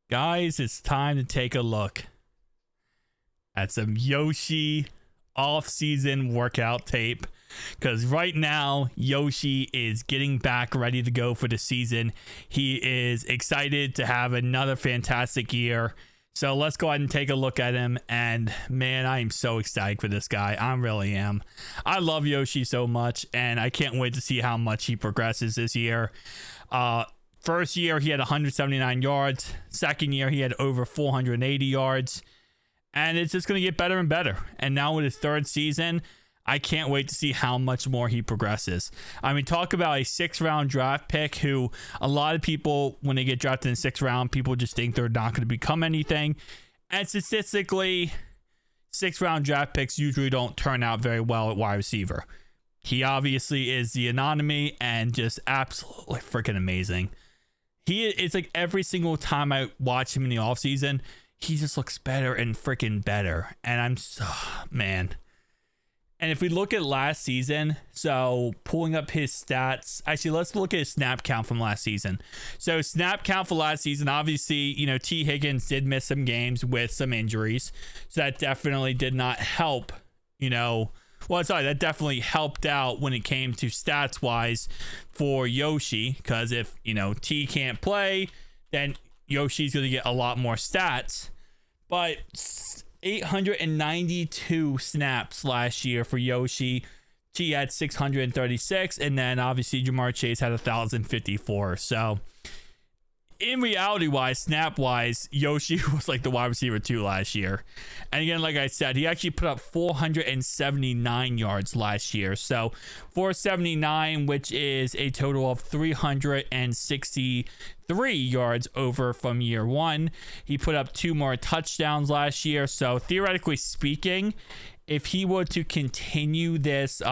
Guys, it's time to take a look at some Yoshi off-season workout tape, because right now Yoshi is getting back ready to go for the season. He is excited to have another fantastic year. So let's go ahead and take a look at him. And man, I am so excited for this guy. I really am. I love Yoshi so much, and I can't wait to see how much he progresses this year. First year, he had 179 yards. Second year, he had over 480 yards. And it's just going to get better and better. And now with his third season, I can't wait to see how much more he progresses. I mean, talk about a 6th-round draft pick who a lot of people, when they get drafted in the 6th round, people just think they're not going to become anything. And statistically, 6th-round draft picks usually don't turn out very well at wide receiver. He obviously is the anomaly and just absolutely freaking amazing. It's like every single time I watch him in the offseason, he just looks better and freaking better. And I'm so, man. And if we look at last season, so pulling up his stats, actually, let's look at his snap count from last season. So snap count for last season, obviously, T. Higgins did miss some games with some injuries. So that definitely did not help, that definitely helped out when it came to stats wise for Yoshi, because if T can't play, then Yoshi's going to get a lot more stats. But 892 snaps last year for Yoshi. T had 636, and then obviously Jamar Chase had 1,054. So in reality wise, snap wise, Yoshi was like the wide receiver 2 last year. And again, like I said, he actually put up 479 yards last year. So 479, which is a total of 363 yards over from year 1. He put up 2 more touchdowns last year. So theoretically speaking, if he were to continue this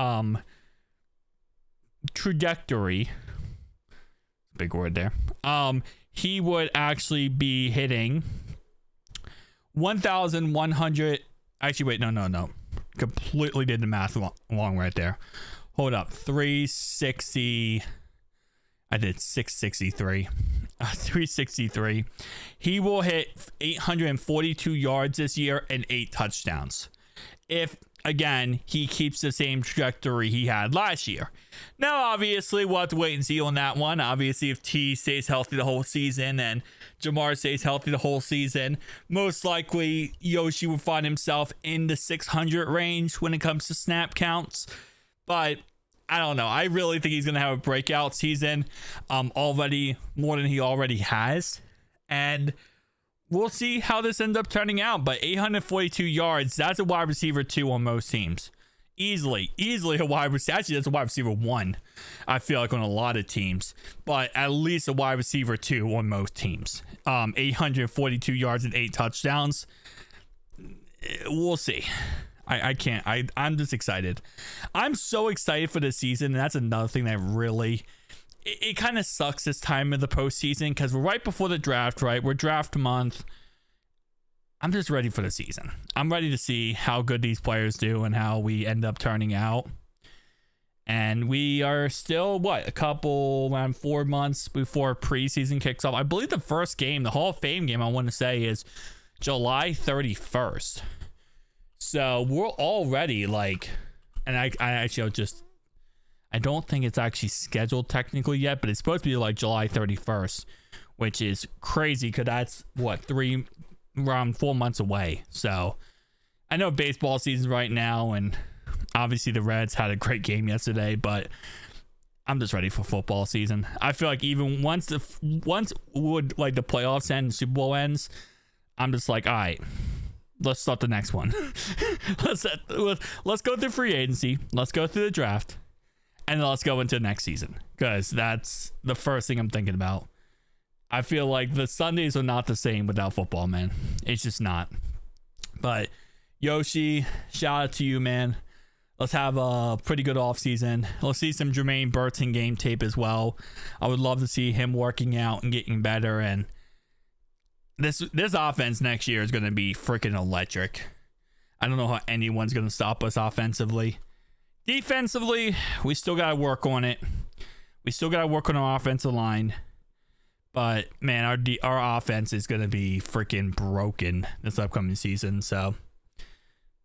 trajectory, big word there, he would actually be hitting 1,100. Actually, wait, no. Completely did the math wrong right there. Hold up. 360. I did 663. 363. He will hit 842 yards this year and 8 touchdowns. If, again, he keeps the same trajectory he had last year. Now, obviously, we'll have to wait and see on that one. Obviously, if T stays healthy the whole season and Jamar stays healthy the whole season, most likely Yoshi will find himself in the 600 range when it comes to snap counts. But I don't know. I really think he's going to have a breakout season already, more than he already has. And we'll see how this ends up turning out. But 842 yards, that's a wide receiver 2 on most teams. Easily a wide receiver. Actually, that's a wide receiver 1, I feel like, on a lot of teams. But at least a wide receiver 2 on most teams. 842 yards and 8 touchdowns. We'll see. I'm just excited. I'm so excited for this season. And that's another thing that really, it kind of sucks this time of the postseason, because we're right before the draft, right? We're draft month. I'm just ready for the season. I'm ready to see how good these players do and how we end up turning out. And we are still, around 4 months before preseason kicks off. I believe the first game, the Hall of Fame game, I want to say, is July 31st. So we're already and I don't think it's actually scheduled technically yet, but it's supposed to be like July 31st, which is crazy because that's around 4 months away. So I know baseball season right now, and obviously the Reds had a great game yesterday, but I'm just ready for football season. I feel like even once the playoffs end, Super Bowl ends, I'm just like, all right, let's start the next one. let's go through free agency. Let's go through the draft. And then let's go into next season, because that's the first thing I'm thinking about. I feel like the Sundays are not the same without football, man. It's just not. But Yoshi, shout out to you, man. Let's have a pretty good offseason. Let's see some Jermaine Burton game tape as well. I would love to see him working out and getting better. And this offense next year is going to be freaking electric. I don't know how anyone's going to stop us offensively. Defensively, we still got to work on it. We still got to work on our offensive line. But man, our offense is gonna be freaking broken this upcoming season. So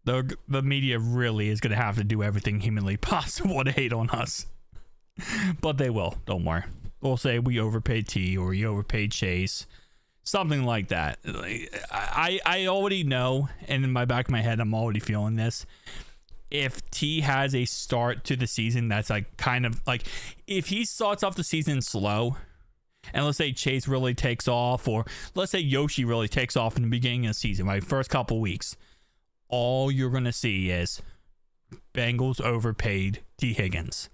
the media really is gonna have to do everything humanly possible to hate on us. But they will. Don't worry. We'll say we overpaid T or we overpaid Chase, something like that. I already know, and in my back of my head, I'm already feeling this. If T has a start to the season that's like kind of like, if he starts off the season slow, and let's say Chase really takes off, or let's say Yoshi really takes off in the beginning of the season, right? First couple weeks, all you're going to see is Bengals overpaid T. Higgins.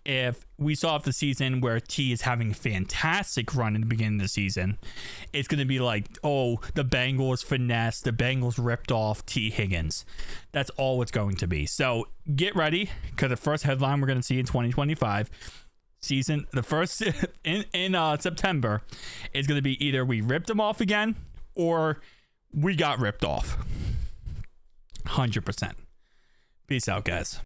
If we saw off the season where T is having a fantastic run in the beginning of the season, it's going to be like, oh, the Bengals finesse, the Bengals ripped off T. Higgins. That's all it's going to be. So get ready, because the first headline we're going to see in 2025 season, the first in September, is going to be either we ripped them off again or we got ripped off. 100%. Peace out, guys.